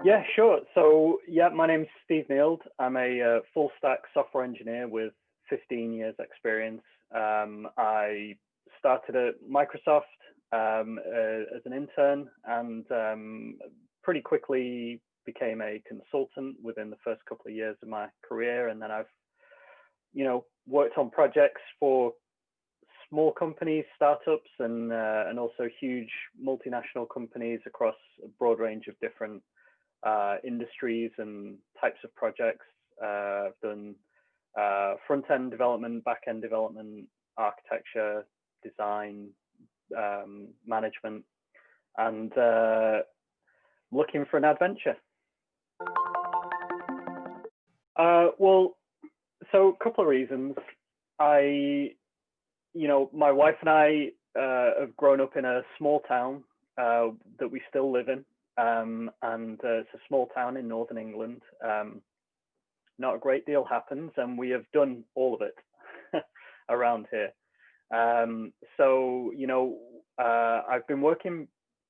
Yeah, sure. So, yeah, my name's Steve Neild. I'm a full stack software engineer with 15 years experience. I started at Microsoft as an intern and pretty quickly became a consultant within the first couple of years of my career. And then I've, worked on projects for small companies, startups, and also huge multinational companies across a broad range of different industries and types of projects. I've done front-end development, back-end development, architecture, design, management, and looking for an adventure. Well, so a couple of reasons. My wife and I have grown up in a small town that we still live in. And it's a small town in northern England. Not a great deal happens, and we have done all of it around here. I've been working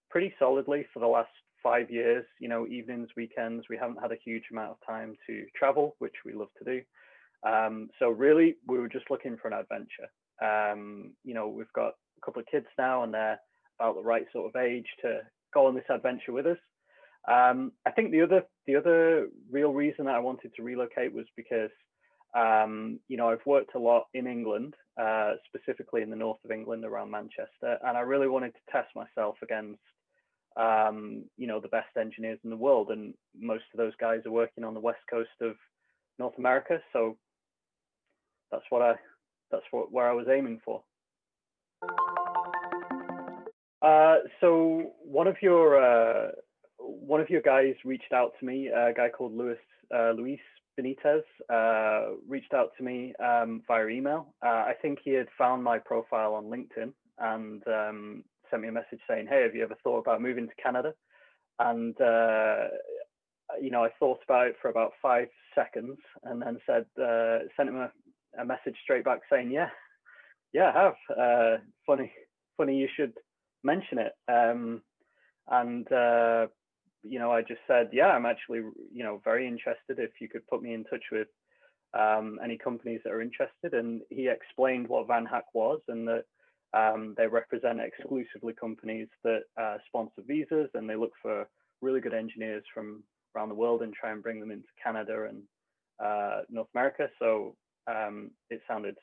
pretty solidly for the last 5 years, evenings, weekends. We haven't had a huge amount of time to travel, which we love to do. So really, we were just looking for an adventure. We've got a couple of kids now, and they're about the right sort of age to go on this adventure with us. I think the other real reason that I wanted to relocate was because I've worked a lot in England, specifically in the north of England around Manchester, and I really wanted to test myself against the best engineers in the world, and most of those guys are working on the west coast of North America, so that's where I was aiming for. So one of your guys reached out to me, a guy called Luis Benitez, reached out to me via email. I think he had found my profile on LinkedIn and sent me a message saying, "Hey, have you ever thought about moving to Canada?" And I thought about it for about 5 seconds, and then sent him a message straight back saying, "Yeah, I have. Funny you should mention it." I just said, "Yeah, I'm actually, very interested. If you could put me in touch with any companies that are interested." And he explained what VanHack was, and that they represent exclusively companies that sponsor visas, and they look for really good engineers from around the world and try and bring them into Canada and North America. So it sounded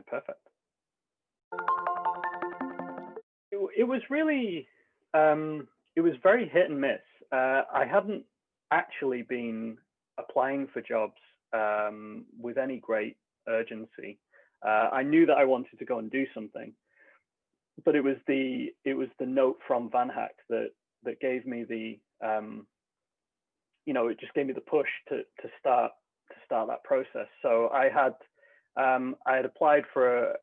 perfect. It was really, it was very hit and miss. I hadn't actually been applying for jobs with any great urgency. I knew that I wanted to go and do something, but it was the note from VanHack that gave me the, it just gave me the push to start that process. So I had applied for a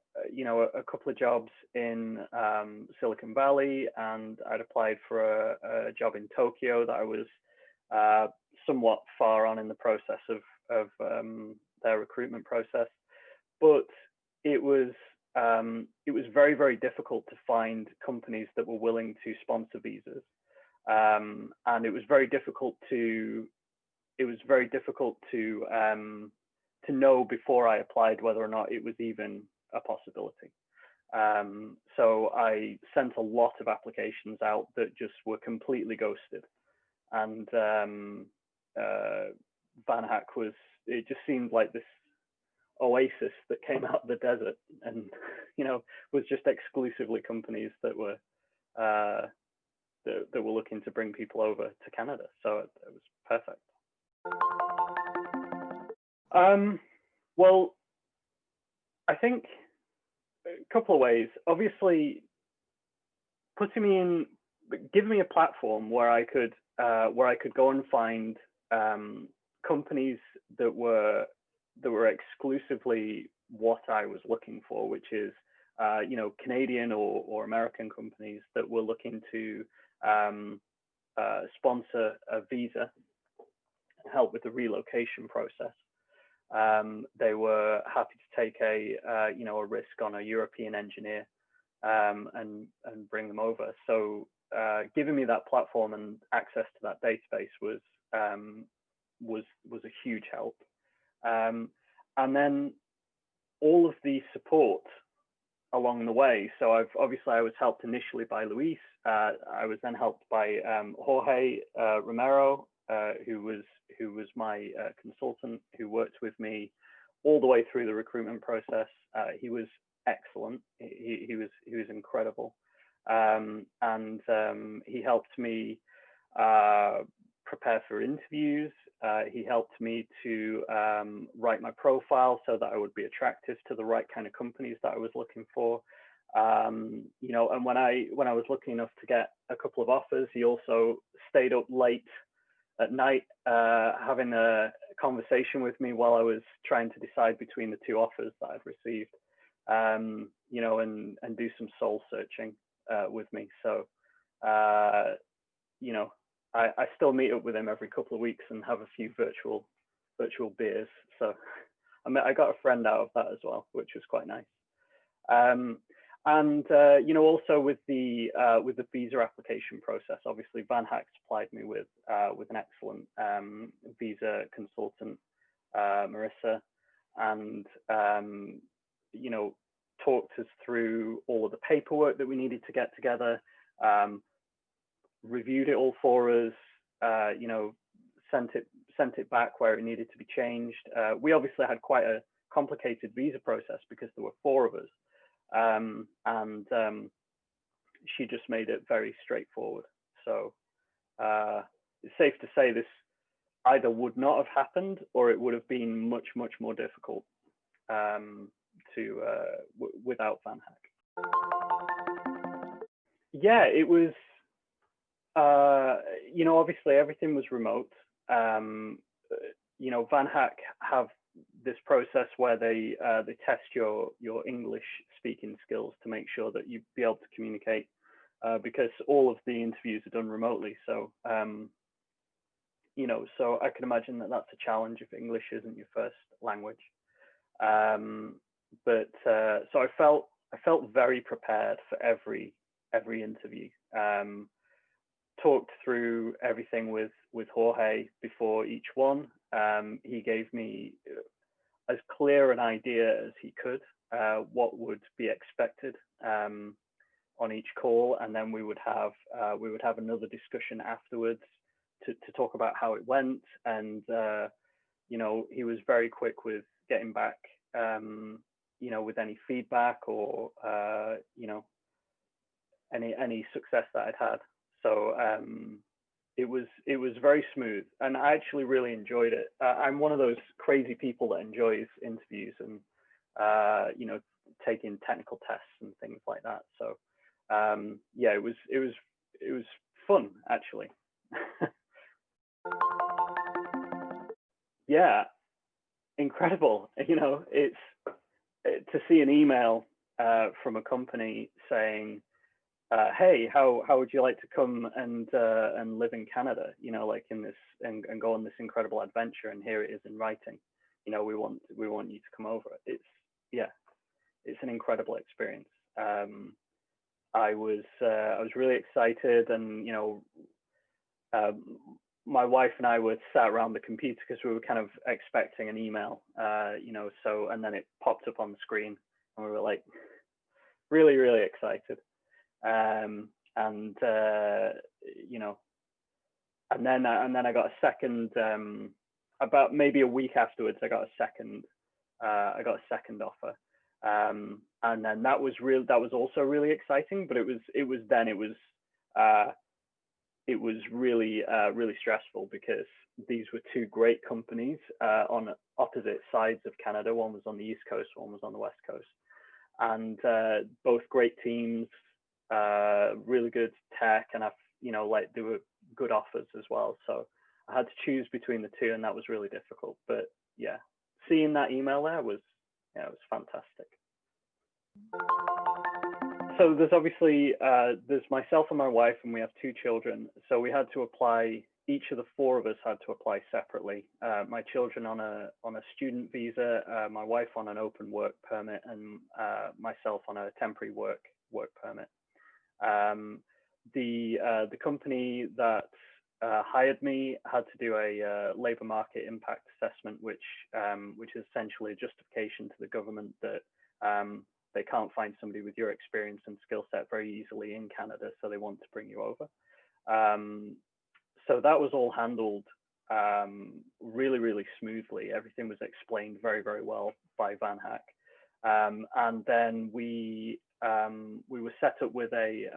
couple of jobs in Silicon Valley, and I'd applied for a job in Tokyo that I was somewhat far on in the process of their recruitment process. But it was very, very difficult to find companies that were willing to sponsor visas, and it was very difficult to know before I applied whether or not it was even a possibility. So I sent a lot of applications out that just were completely ghosted, and VanHack it just seemed like this oasis that came out of the desert, and was just exclusively companies that were looking to bring people over to Canada. So it was perfect. Well, I think a couple of ways. Obviously, giving me a platform where I could go and find companies that were exclusively what I was looking for, which is Canadian or American companies that were looking to sponsor a visa, help with the relocation process. They were happy to take a risk on a European engineer and bring them over. So giving me that platform and access to that database was a huge help. And then all of the support along the way. So I was helped initially by Luis. I was then helped by Jorge Romero, who was my consultant, who worked with me all the way through the recruitment process. He was excellent. He was incredible, and he helped me prepare for interviews. He helped me to write my profile so that I would be attractive to the right kind of companies that I was looking for. You know, and when I was lucky enough to get a couple of offers, he also stayed up late at night having a conversation with me while I was trying to decide between the two offers that I'd received. You know, and do some soul searching with me. So, you know, I still meet up with him every couple of weeks and have a few virtual beers. So I got a friend out of that as well, which was quite nice. And you know, also with the visa application process, obviously VanHack supplied me with an excellent visa consultant, Marissa, and you know, talked us through all of the paperwork that we needed to get together, reviewed it all for us, you know, sent it back where it needed to be changed. We obviously had quite a complicated visa process because there were 4 of us, and she just made it very straightforward. So it's safe to say this either would not have happened or it would have been much more difficult without VanHack. Yeah, it was. You know, obviously everything was remote. You know, VanHack have this process where they test your English speaking skills to make sure that you'd be able to communicate, because all of the interviews are done remotely. So, you know, so I can imagine that that's a challenge if English isn't your first language. But so I felt very prepared for every interview. Talked through everything with Jorge before each one. He gave me as clear an idea as he could what would be expected on each call, and then we would have another discussion afterwards to talk about how it went. And you know, he was very quick with getting back, you know, with any feedback or you know, any success that I'd had. So it was very smooth, and I actually really enjoyed it. I'm one of those crazy people that enjoys interviews and you know, taking technical tests and things like that. So yeah, it was fun actually. Yeah, incredible. You know, it's to see an email from a company saying, hey, how would you like to come and live in Canada? You know, like in this and go on this incredible adventure. And here it is in writing. You know, we want you to come over. It's an incredible experience. I was really excited, and you know, my wife and I were sat around the computer because we were kind of expecting an email. You know, so and then it popped up on the screen, and we were like really excited. And you know, and then I got a second, about maybe a week afterwards, I got a second offer, and then that was also really exciting, but it was really stressful because these were 2 great companies on opposite sides of Canada. One was on the East Coast, one was on the West Coast, and both great teams. Really good tech, and you know, like there were good offers as well. So I had to choose between the 2, and that was really difficult. But yeah, seeing that email there was fantastic. So there's obviously there's myself and my wife, and we have 2 children. So we had to apply. Each of the 4 of us had to apply separately. My children on a student visa, my wife on an open work permit, and myself on a temporary work work permit. The company that hired me had to do a labor market impact assessment, which is essentially a justification to the government that they can't find somebody with your experience and skill set very easily in Canada, so they want to bring you over. So that was all handled really, really smoothly. Everything was explained very, very well by VanHack. And then we were set up with an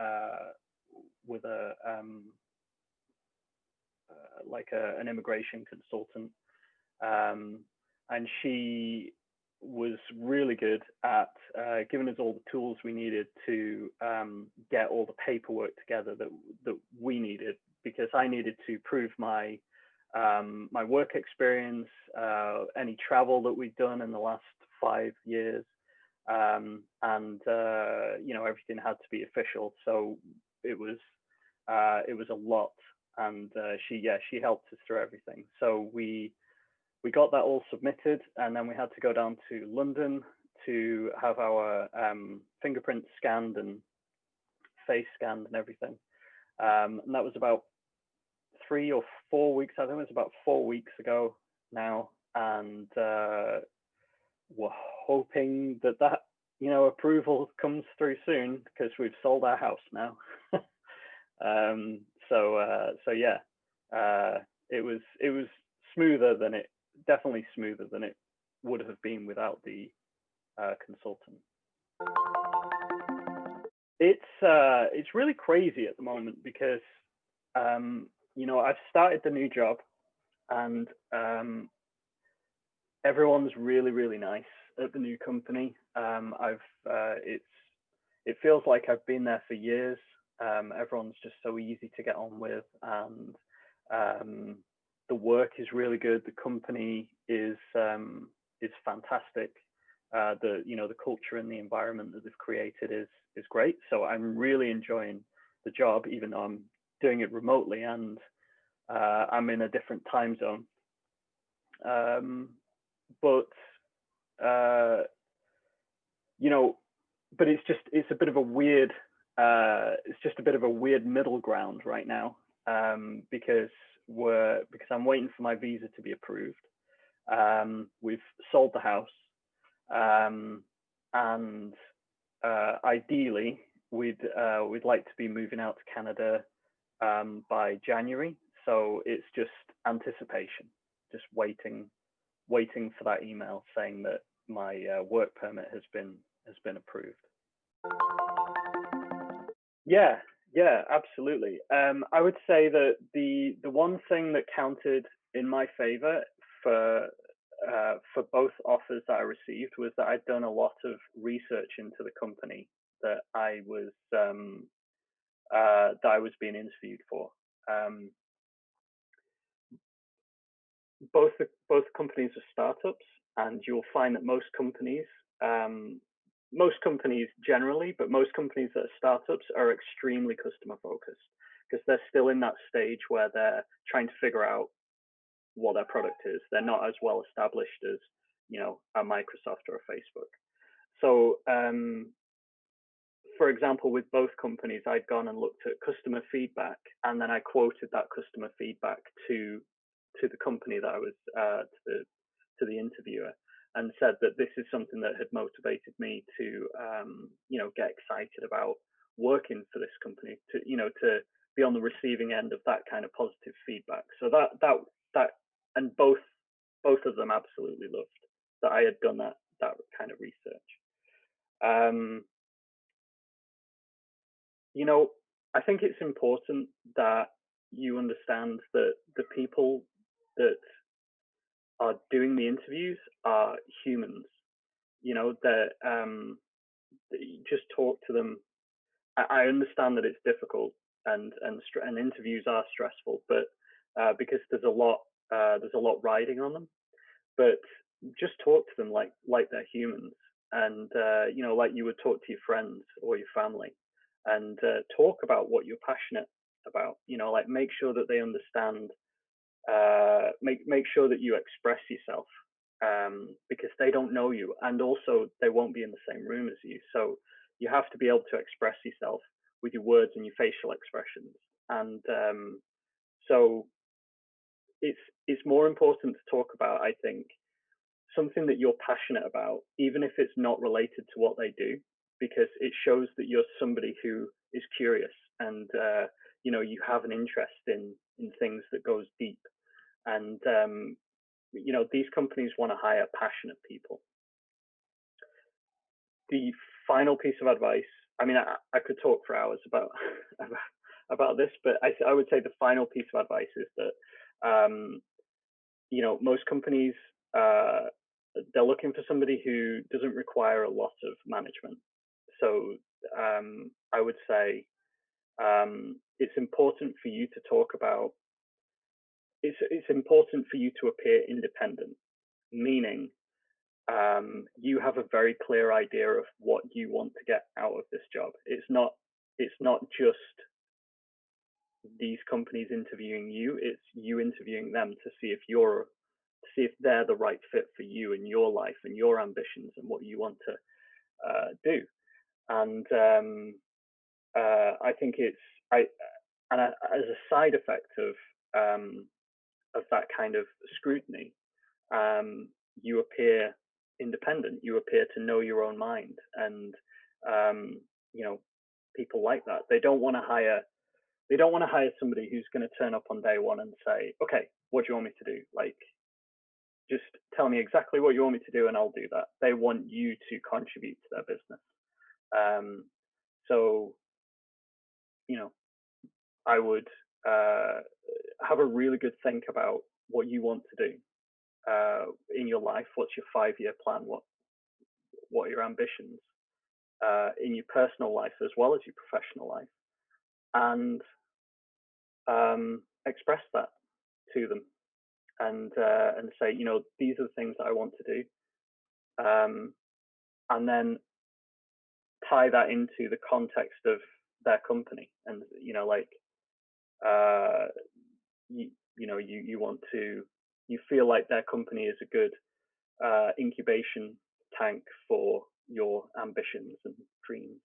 immigration consultant, and she was really good at giving us all the tools we needed to get all the paperwork together that we needed, because I needed to prove my my work experience, any travel that we'd done in the last 5 years, and you know, everything had to be official. So it was a lot, and she helped us through everything. So we got that all submitted, and then we had to go down to London to have our fingerprints scanned and face scanned and everything. And that was about 3 or 4 weeks. I think it was about 4 weeks ago now, and we're hoping that approval comes through soon, because we've sold our house now. So yeah, it was smoother than it. Definitely smoother than it would have been without the consultant. It's really crazy at the moment, because I've started the new job, and everyone's really, really nice at the new company. It feels like I've been there for years. Everyone's just so easy to get on with, and the work is really good. The company is fantastic. The culture and the environment that they've created is great. So I'm really enjoying the job, even though I'm doing it remotely, and I'm in a different time zone. But it's a bit of a weird middle ground right now, because I'm waiting for my visa to be approved. We've sold the house, and ideally we'd like to be moving out to Canada by January. So it's just anticipation, just waiting for that email saying that my work permit has been approved. Yeah, absolutely. I would say that the one thing that counted in my favor for both offers that I received was that I'd done a lot of research into the company that I was being interviewed for. Both companies are startups, and you'll find that most companies generally, but most companies that are startups are extremely customer focused, because they're still in that stage where they're trying to figure out what their product is. They're not as well established as a Microsoft or a Facebook. So for example, with both companies, I'd gone and looked at customer feedback, and then I quoted that customer feedback to the company that I was to the interviewer, and said that this is something that had motivated me to get excited about working for this company, to be on the receiving end of that kind of positive feedback. So that and both of them absolutely loved that I had done that kind of research. I think it's important that you understand that the people that are doing the interviews are humans. That you just talk to them. I understand that it's difficult, and interviews are stressful, but because there's a lot riding on them. But just talk to them like they're humans, and like you would talk to your friends or your family, and talk about what you're passionate about. Like make sure that they understand. Make sure that you express yourself, because they don't know you, and also they won't be in the same room as you. So you have to be able to express yourself with your words and your facial expressions. And so it's more important to talk about, I think, something that you're passionate about, even if it's not related to what they do, because it shows that you're somebody who is curious and you have an interest in things that goes deep. And these companies want to hire passionate people. The final piece of advice, I mean, I could talk for hours about about this, but I would say the final piece of advice is that most companies, they're looking for somebody who doesn't require a lot of management. So I would say it's important for you to talk about. It's important for you to appear independent, meaning you have a very clear idea of what you want to get out of this job. It's not just these companies interviewing you. It's you interviewing them to see if they're the right fit for you and your life and your ambitions and what you want to do. And I think as a side effect of that kind of scrutiny, you appear independent. You appear to know your own mind, and people like that. They don't want to hire somebody who's going to turn up on day one and say, "Okay, what do you want me to do?" Like, just tell me exactly what you want me to do, and I'll do that. They want you to contribute to their business. So, I would have a really good think about what you want to do in your life. What's your 5-year plan? What are your ambitions in your personal life as well as your professional life, and express that to them, and say, these are the things that I want to do, and then tie that into the context of their company, and you feel like their company is a good incubation tank for your ambitions and dreams.